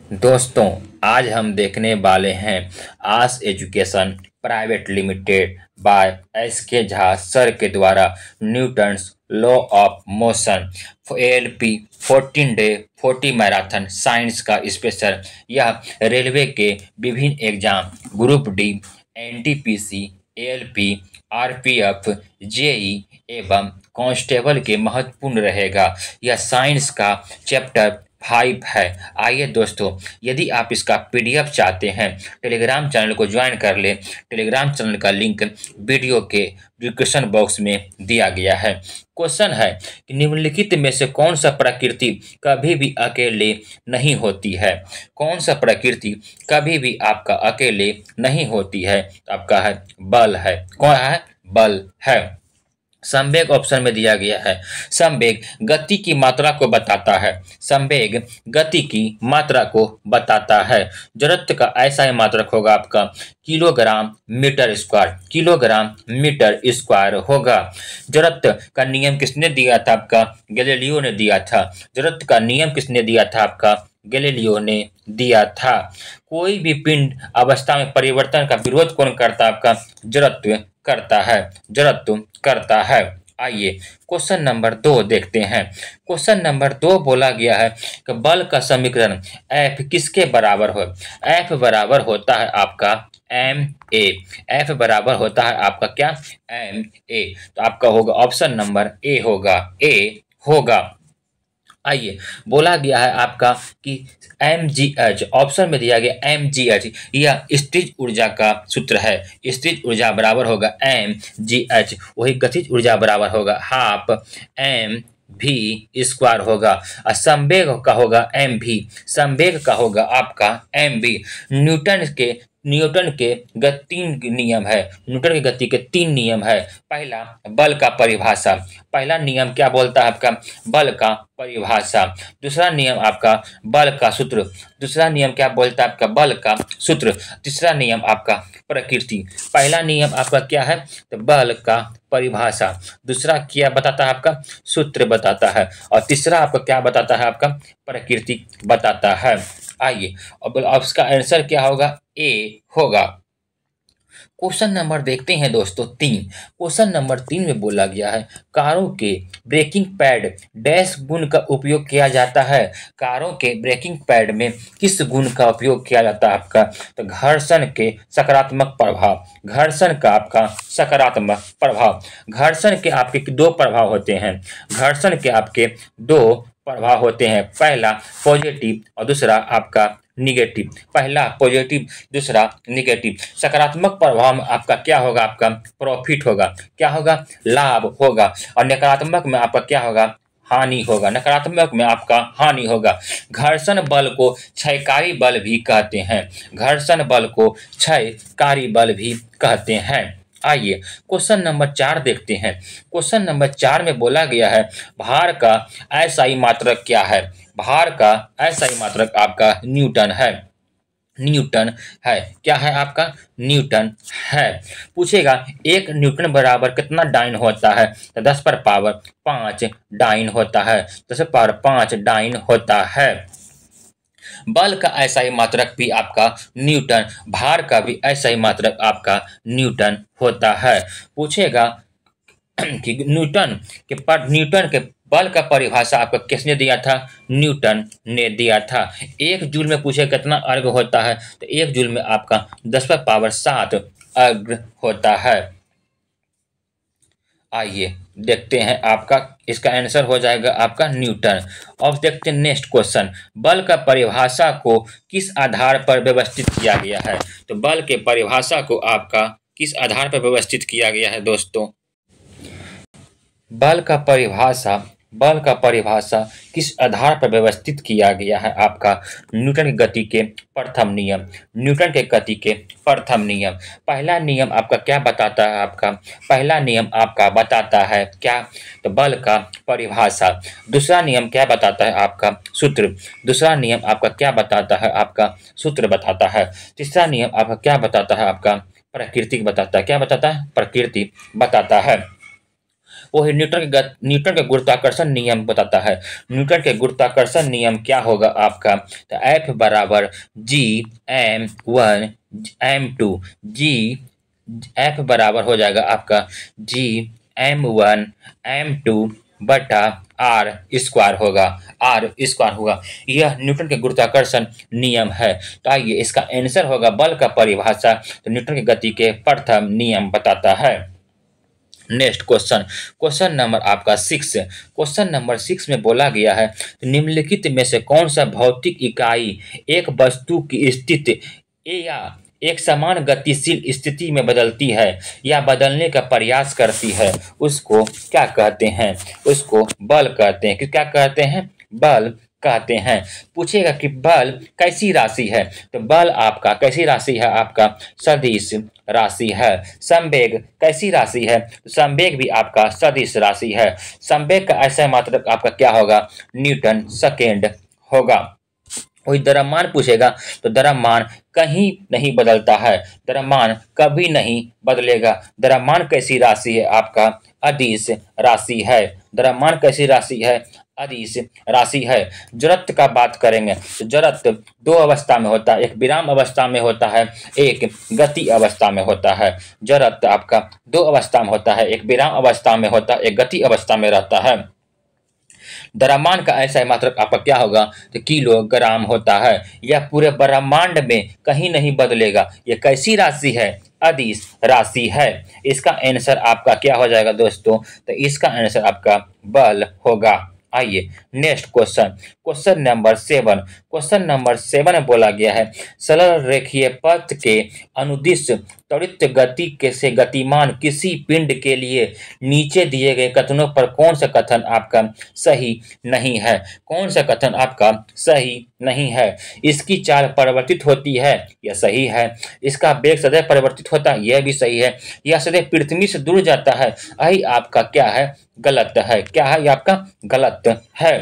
दोस्तों, आज हम देखने वाले हैं आस education private limited by S K Jha sir के द्वारा Newton's law of motion LP 14 day 40 marathon science का स्पेशल। यह रेलवे के विभिन्न exam group D, NTPC, ALP, RPF, JE एवं कांस्टेबल के महत्वपूर्ण रहेगा। यह साइंस का चैप्टर 5 है। आइए दोस्तों, यदि आप इसका पीडीएफ चाहते हैं, टेलीग्राम चैनल को ज्वाइन कर ले। टेलीग्राम चैनल का लिंक वीडियो के डिस्क्रिप्शन बॉक्स में दिया गया है। क्वेश्चन है कि निम्नलिखित में से कौन सा प्रकृति कभी भी अकेले नहीं होती है। कौन सा प्रकृति कभी भी आपका अकेले नहीं होती है? आपका है बल है। कौन है? बल है। संवेग ऑप्शन में दिया गया है। संवेग गति की मात्रा को बताता है। संवेग गति की मात्रा को बताता है। जड़त्व का ऐसा ही मात्रक होगा आपका kilogram metre square. Kilogram metre square होगा। जड़त्व का नियम किसने दिया था? आपका गैलीलियो ने दिया था। जड़त्व का नियम किसने दिया था? आपका गैलीलियो ने दिया था। कोई भी पिंड अवस्था में परिवर्तन का विरोध कौन करता है? आपका जड़त्व करता है। जड़त्व करता है। आइए क्वेश्चन नंबर 2 देखते हैं। क्वेश्चन नंबर 2 बोला गया है कि बल का समीकरण F किसके बराबर हो? F बराबर होता है आपका एम ए। F बराबर होता है आपका क्या? M A. तो आपका होगा ऑप्शन नंबर ए होगा। ए होगा। आइए बोला गया है आपका कि mgh ऑप्शन में दिया गया mgh यह स्थिज ऊर्जा का सूत्र है। स्थिज ऊर्जा बराबर होगा mgh, वही गतिज ऊर्जा बराबर होगा हाफ एम भी स्क्वायर होगा। और संवेग का होगा एम भी। संवेग का होगा आपका एम भी। न्यूटन के तीन नियम है। न्यूटन की गति के 3 नियम है। पहला बल का परिभाषा। पहला नियम क्या बोलता है? आपका बल का परिभाषा। दूसरा नियम आपका बल का सूत्र। दूसरा नियम क्या बोलता है? आपका बल का सूत्र। तीसरा नियम आपका प्रकृति। पहला नियम आपका क्या है? तो बल का परिभाषा। दूसरा क्या बताता है? आपका सूत्र बताता है। और तीसरा आपका क्या बताता है? आपका प्रकृति बताता है। आइए अब इसका आंसर क्या होगा? ए होगा। क्वेश्चन नंबर देखते हैं दोस्तों 3। क्वेश्चन नंबर 3 में बोला गया है कारों के ब्रेकिंग पैड डैश गुण का उपयोग किया जाता है। कारों के ब्रेकिंग पैड में किस गुण का उपयोग किया जाता है? आपका तो घर्षण के सकारात्मक प्रभाव। घर्षण का आपका सकारात्मक प्रभाव। घर्षण के आपके 2 प्रभाव होते हैं। घर्षण के आपके 2 प्रभाव होते हैं। पहला पॉजिटिव और दूसरा आपका निगेटिव। पहला पॉजिटिव, दूसरा निगेटिव। सकारात्मक प्रभाव में आपका क्या होगा? आपका प्रॉफिट होगा। क्या होगा? लाभ होगा। और नकारात्मक में आपका क्या होगा? हानि होगा। नकारात्मक में आपका हानि होगा। घर्षण बल को क्षयकारी बल भी कहते हैं। घर्षण बल को क्षयकारी बल भी कहते हैं। आइए क्वेश्चन नंबर 4 देखते हैं। क्वेश्चन नंबर 4 में बोला गया है भार का एसआई मात्रक क्या है? भार का एसआई मात्रक आपका न्यूटन है। न्यूटन है। क्या है आपका? न्यूटन है। पूछेगा 1 न्यूटन बराबर कितना डाइन होता है? तो 10 पर पावर 5 डाइन होता है। 10 पर पावर 5 डाइन होता है। बल का ऐसा ही मात्रक भी आपका न्यूटन, भार का भी ऐसा ही मात्रक आपका न्यूटन होता है। पूछेगा कि न्यूटन के बल का परिभाषा आपको किसने दिया था? न्यूटन ने दिया था। 1 जूल में पूछे कितना अर्ग होता है? तो 1 जूल में आपका 10 पर पावर 7 अर्ग होता है। आइए देखते हैं आपका इसका आंसर हो जाएगा आपका न्यूटन। अब देखते हैं नेक्स्ट क्वेश्चन। बल का परिभाषा को किस आधार पर व्यवस्थित किया गया है? तो बल के परिभाषा को आपका किस आधार पर व्यवस्थित किया गया है दोस्तों? बल का परिभाषा किस आधार पर व्यवस्थित किया गया है? आपका न्यूटन की गति के प्रथम नियम। न्यूटन के गति के प्रथम नियम। पहला नियम आपका क्या बताता है? आपका पहला नियम आपका बताता है क्या? तो बल का परिभाषा। दूसरा नियम क्या बताता है? आपका सूत्र। दूसरा नियम आपका क्या बताता है? आपका सूत्र बताता है। तीसरा नियम आपका क्या बताता है? आपका प्रकृति बताता है। क्या बताता है? प्रकृति बताता है। वही न्यूटन के गुरुत्वाकर्षण नियम बताता है। न्यूटन के गुरुत्वाकर्षण नियम क्या होगा आपका, तो F बराबर G m1 m2, जी F बराबर हो जाएगा आपका G m1 m2 बटा आर स्क्वायर होगा। यह न्यूटन के गुरुत्वाकर्षण नियम है। तो आइए इसका आंसर होगा बल का परिभाषा, तो न्यूटन की गति के प्रथम नियम बताता है। नेक्स्ट क्वेश्चन, क्वेश्चन नंबर आपका 6। क्वेश्चन नंबर 6 में बोला गया है, निम्नलिखित में से कौन सा भौतिक इकाई एक वस्तु की स्थिति या एक समान गतिशील स्थिति में बदलती है या बदलने का प्रयास करती है, उसको क्या कहते हैं, उसको बल कहते हैं। क्या कहते हैं, बल कहते हैं। पूछेगा कि बल कैसी राशि है, तो बल आपका कैसी राशि है, आपका सदिश राशि है। संवेग कैसी राशि है, तो संवेग भी आपका सदिश राशि है। संवेग का ऐसा मात्रक आपका क्या होगा, न्यूटन सेकेंड होगा। वही द्रव्यमान पूछेगा, तो द्रव्यमान कहीं नहीं बदलता है, द्रव्यमान कभी नहीं बदलेगा। द्रव्यमान कैसी राशि है, आपका अदिश राशि है। द्रव्यमान कैसी राशि है, अदिश राशि है। जड़त्व का बात करेंगे, तो जड़त्व दो अवस्था में होता है, एक विराम अवस्था में होता है, एक गति अवस्था में होता है। जड़त्व आपका दो अवस्था में होता है, एक विराम अवस्था में होता है, एक गति अवस्था में रहता है। द्रव्यमान का ऐसा मात्रक आपका क्या होगा, तो किलोग्राम होता है। यह पूरे ब्रह्मांड में कहीं नहीं बदलेगा। यह कैसी राशि है, अदिश राशि है। इसका आंसर आपका क्या हो जाएगा दोस्तों, तो इसका आंसर आपका बल होगा। आइए next question, question number 7। Question number 7 में बोला गया है, सरल रेखीय पथ के अनुदिश त्वरित गति के से गतिमान किसी पिंड के लिए नीचे दिए गए कथनों पर कौन सा कथन आपका सही नहीं है। कौन सा कथन आपका सही नहीं है। इसकी चाल परिवर्तित होती है, यह सही है। इसका वेग सदैव परिवर्तित होता है, यह भी सही है। यह सदैव पृथ्वी से दूर जाता है, यही आपका क्या है, गलत है। क्या है, यह आपका गलत है।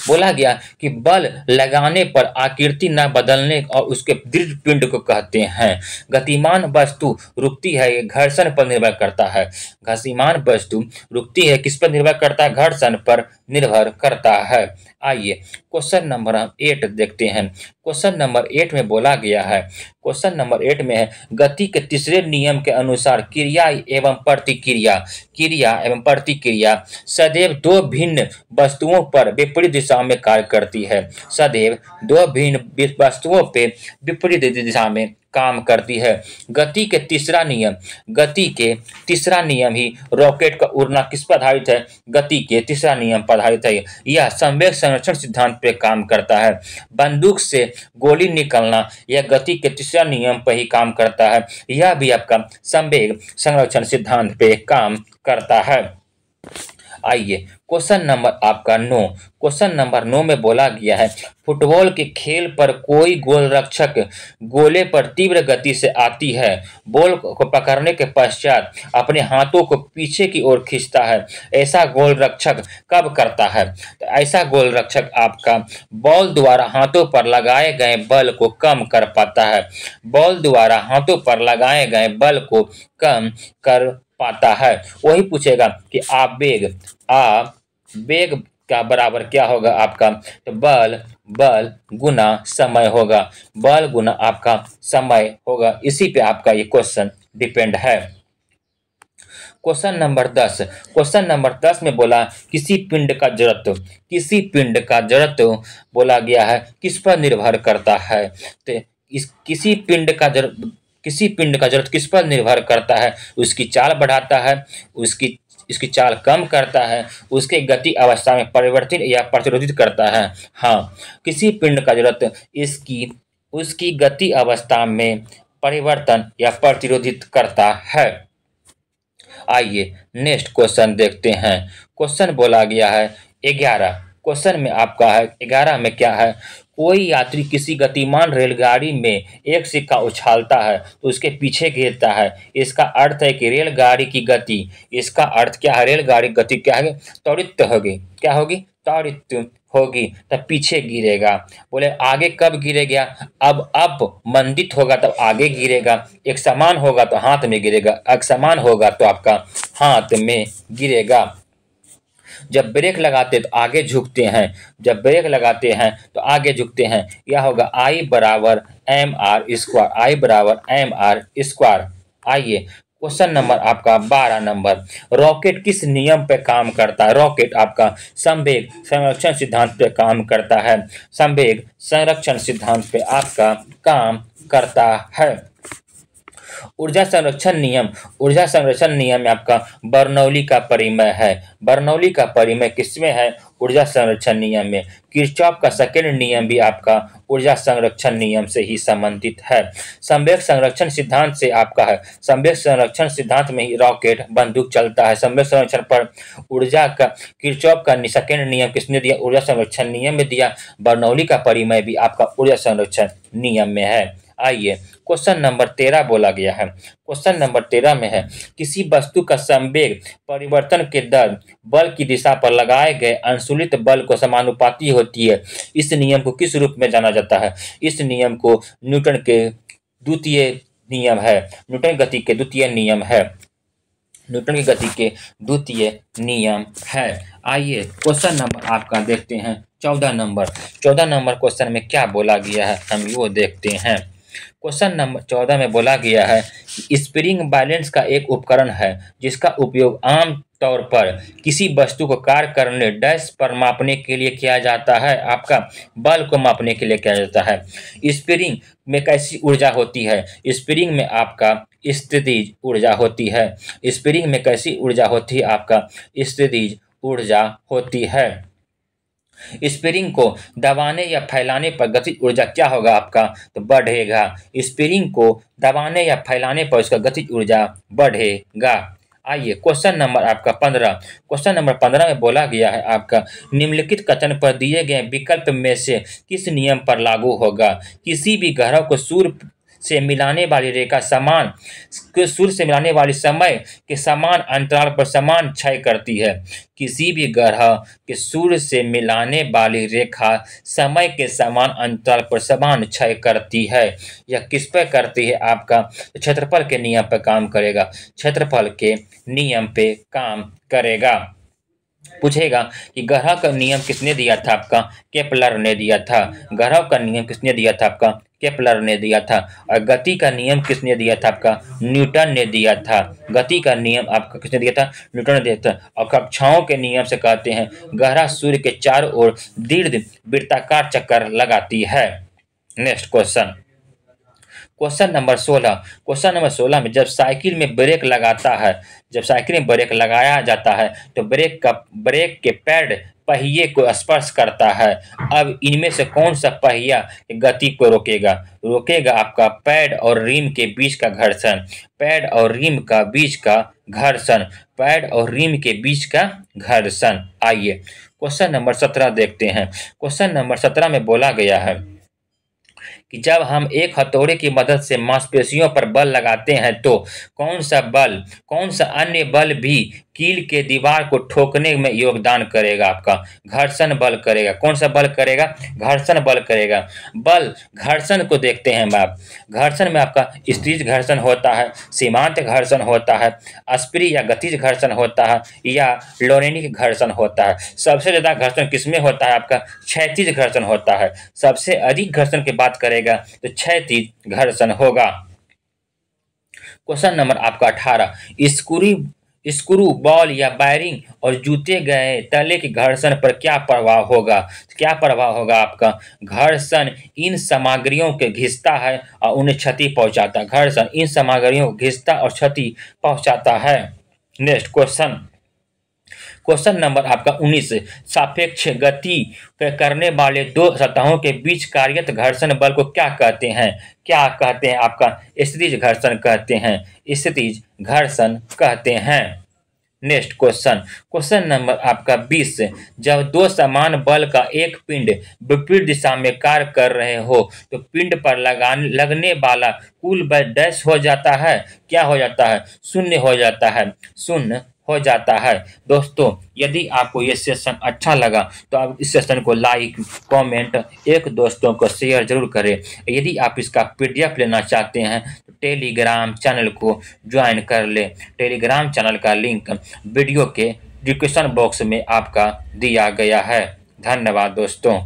बोला गया कि बल लगाने पर आकृति न बदलने और उसके दृढ़ पिंड को कहते हैं। गतिमान वस्तु रुकती है, ये घर्षण पर निर्भर करता है। गतिमान वस्तु रुकती है, किस पर निर्भर करता है, घर्षण पर निर्भर करता है। आइए क्वेश्चन नंबर 8 देखते हैं। क्वेश्चन नंबर 8 में बोला गया है, क्वेश्चन नंबर 8 में है, गति के तीसरे नियम के अनुसार क्रिया एवं प्रतिक्रिया सदैव दो भिन्न वस्तुओं पर विपरीत दिशा में कार्य करती है। सदैव दो भिन्न वस्तुओं पे विपरीत दिशा में काम करती है। गति के तीसरा नियम ही रॉकेट का उड़ना किस पर आधारित है, गति के तीसरा नियम पर आधारित है। यह संवेग संरक्षण सिद्धांत पे काम करता है। बंदूक से गोली निकलना यह गति के तीसरा नियम पर ही काम करता है। यह भी आपका संवेग संरक्षण सिद्धांत पे काम करता है। आइए क्वेश्चन नंबर आपका 9। क्वेश्चन नंबर 9 में बोला गया है, फुटबॉल के खेल पर कोई गोलरक्षक गोले पर तीव्र गति से आती है, बॉल को पकड़ने के पश्चात अपने हाथों को पीछे की ओर खींचता है। ऐसा गोलरक्षक कब करता है, तो ऐसा गोलरक्षक आपका बॉल द्वारा हाथों पर लगाए गए बल को कम कर पाता है। बॉल द्वारा हाथों पर लगाए गए बल को कम कर पाता है। वही पूछेगा कि वेग का बराबर क्या होगा आपका, तो बल गुना समय होगा। बल गुना आपका समय होगा। इसी पे आपका ये क्वेश्चन डिपेंड है। Question number 10। क्वेश्चन नंबर 10 में बोला, किसी पिंड का जड़त्व बोला गया है किस पर निर्भर करता है, तो किसी पिंड का जड़त्व किस पर निर्भर करता है, उसकी चाल बढ़ाता है, इसकी चाल कम करता है, उसके गति अवस्था में परिवर्तित या प्रतिरोधित करता है। हाँ, किसी पिंड का जड़त्व उसकी गति अवस्था में परिवर्तन या प्रतिरोधित करता है। आइए नेक्स्ट क्वेश्चन देखते हैं। क्वेश्चन बोला गया है 11। क्वेश्चन में आपका है 11 में क्या है, कोई यात्री किसी गतिमान रेलगाड़ी में एक सिक्का उछालता है तो उसके पीछे गिरता है। इसका अर्थ है कि रेलगाड़ी की गति, इसका अर्थ क्या है, रेलगाड़ी की गति क्या है, त्वरित होगी। क्या होगी, त्वरित होगी, तब पीछे गिरेगा। बोले आगे कब गिरेगा, अब मंदित होगा तब आगे गिरेगा, एक समान होगा तो हाथ में गिरेगा, एक समान होगा तो आपका हाथ में गिरेगा। जब ब्रेक लगाते तो आगे झुकते हैं, जब ब्रेक लगाते हैं तो आगे झुकते हैं। यह होगा आई बराबर एम आर स्क्वायर, आई बराबर एम आर स्क्वायर। आइए क्वेश्चन नंबर आपका 12 नंबर, रॉकेट किस नियम पे काम करता है। रॉकेट आपका संवेग संरक्षण सिद्धांत पे काम करता है, संवेग संरक्षण सिद्धांत पे आपका काम करता है। ऊर्जा संरक्षण नियम, ऊर्जा संरक्षण नियम में आपका बर्नौली का परिमेय है। बर्नौली का परिमेय किसमें है, ऊर्जा संरक्षण नियम में। किरचॉफ का सेकंड नियम भी आपका ऊर्जा संरक्षण नियम से ही संबंधित है। संवेग संरक्षण सिद्धांत से आपका है, संवेग संरक्षण सिद्धांत में ही रॉकेट बंदूक चलता है। संवेग संरक्षण पर ऊर्जा का किरचॉफ का सेकंड नियम किसने दिया, ऊर्जा संरक्षण नियम में दिया। बर्नौली का परिमेय भी आपका ऊर्जा संरक्षण नियम में है। आइए क्वेश्चन नंबर 13 बोला गया है। क्वेश्चन नंबर 13 में है, किसी वस्तु का संवेग परिवर्तन के दर बल की दिशा पर लगाए गए अनुशूलित बल को समानुपाती होती है। इस नियम को किस रूप में जाना जाता है। इस नियम को न्यूटन के द्वितीय नियम है, न्यूटन गति के द्वितीय नियम है, न्यूटन की गति के द्वितीय नियम है। आइए क्वेश्चन नंबर आपका देखते हैं 14 नंबर। 14 नंबर क्वेश्चन में क्या बोला गया है हम वो देखते हैं। क्वेश्चन नंबर 14 में बोला गया है कि स्प्रिंग बैलेंस का एक उपकरण है जिसका उपयोग आम तौर पर किसी वस्तु को कार्य करने डैश पर मापने के लिए किया जाता है। आपका बल को मापने के लिए किया जाता है। स्प्रिंग में कैसी ऊर्जा होती है, स्प्रिंग में आपका स्थितिज ऊर्जा होती है। स्प्रिंग में कैसी ऊर्जा होती है, आपका स्थितिज ऊर्जा होती है। स्प्रिंग को दबाने या फैलाने पर गतिज ऊर्जा क्या होगा आपका, तो बढ़ेगा। स्प्रिंग को दबाने या फैलाने पर उसका गतिज ऊर्जा बढ़ेगा। आइए क्वेश्चन नंबर आपका 15। क्वेश्चन नंबर 15 में बोला गया है आपका निम्नलिखित कथन पर दिए गए विकल्प में से किस नियम पर लागू होगा। किसी भी ग्रह को सूर्य से मिलाने वाली रेखा समान सूर्य से मिलाने वाली समय के समान अंतराल पर समान क्षय करती है। किसी भी ग्रह के सूर्य से मिलाने वाली रेखा समय के समान अंतराल पर समान क्षय करती है। यह किस पर करती है, आपका क्षेत्रफल के नियम पर काम करेगा, क्षेत्रफल के नियम पे काम करेगा। पूछेगा कि ग्रह का नियम किसने दिया था, आपका केपलर ने दिया था। ग्रह का नियम किसने दिया था, आपका केपलर ने दिया था। और गति का नियम किसने दिया था, आपका न्यूटन ने दिया था। गति का नियम आपका किसने दिया था, न्यूटन ने दिया था। और कक्षाओं के नियम से कहते हैं ग्रह सूर्य के चारों ओर दीर्घ वृत्ताकार चक्कर लगाती है। Next question, question number 16। Question number 16 में जब साइकिल में ब्रेक लगाता है, जब साइकिल में ब्रेक लगाया जाता है तो ब्रेक के पैड पहिए को स्पर्श करता है। अब इनमें से कौन सा पहिया गति को रोकेगा, रोकेगा आपका पैड और रिम के बीच का घर्षण, पैड और रिम का बीच का घर्षण, पैड और रिम के बीच का घर्षण। आइए क्वेश्चन नंबर 17 देखते हैं। क्वेश्चन नंबर 17 में बोला गया है कि जब हम एक हथौड़े की मदद से मांसपेशियों पर बल लगाते हैं तो कौन सा अन्य बल भी कील के दीवार को ठोकने में योगदान करेगा, आपका घर्षण बल करेगा। कौन सा बल करेगा, घर्षण बल करेगा। बल घर्षण को देखते हैं आप, घर्षण में आपका स्थितिज घर्षण होता है, सीमांत घर्षण होता है, अस्प्री या गतिज घर्षण होता है या लोरेनिक घर्षण होता है। सबसे ज्यादा घर्षण किसमें होता है, आपका क्षैतिज घर्षण होता है। सबसे अधिक घर्षण की बात करेगा तो क्षैतिज घर्षण होगा। क्वेश्चन नंबर आपका 18। स्क्रू बॉल या बैरिंग और जूते गए तले के घर्षण पर क्या प्रभाव होगा, क्या प्रभाव होगा आपका, घर्षण इन सामग्रियों के घिसता है और उन्हें क्षति पहुंचाता है। घर्षण इन सामग्रियों को घिसता और क्षति पहुंचाता है। नेक्स्ट क्वेश्चन, क्वेश्चन नंबर आपका 19। सापेक्ष गति करने वाले दो सतहों के बीच कार्यरत घर्षण बल को क्या कहते हैं, क्या कहते हैं, आपका स्थितिज घर्षण कहते हैं, स्थितिज घर्षण कहते हैं। नेक्स्ट क्वेश्चन, क्वेश्चन नंबर आपका 20, जब दो समान बल का एक पिंड विपरीत दिशा में कार्य कर रहे हो तो पिंड पर लगने वाला कुल बल डैश हो जाता है, क्या हो जाता है, शून्य हो जाता है, शून्य हो जाता है। दोस्तों यदि आपको ये सेशन अच्छा लगा तो आप इस सेशन को लाइक, कमेंट, एक दोस्तों को शेयर जरूर करें। यदि आप इसका पीडीएफ लेना चाहते हैं तो टेलीग्राम चैनल को ज्वाइन कर लें। टेलीग्राम चैनल का लिंक वीडियो के डिस्क्रिप्शन बॉक्स में आपका दिया गया है। धन्यवाद दोस्तों।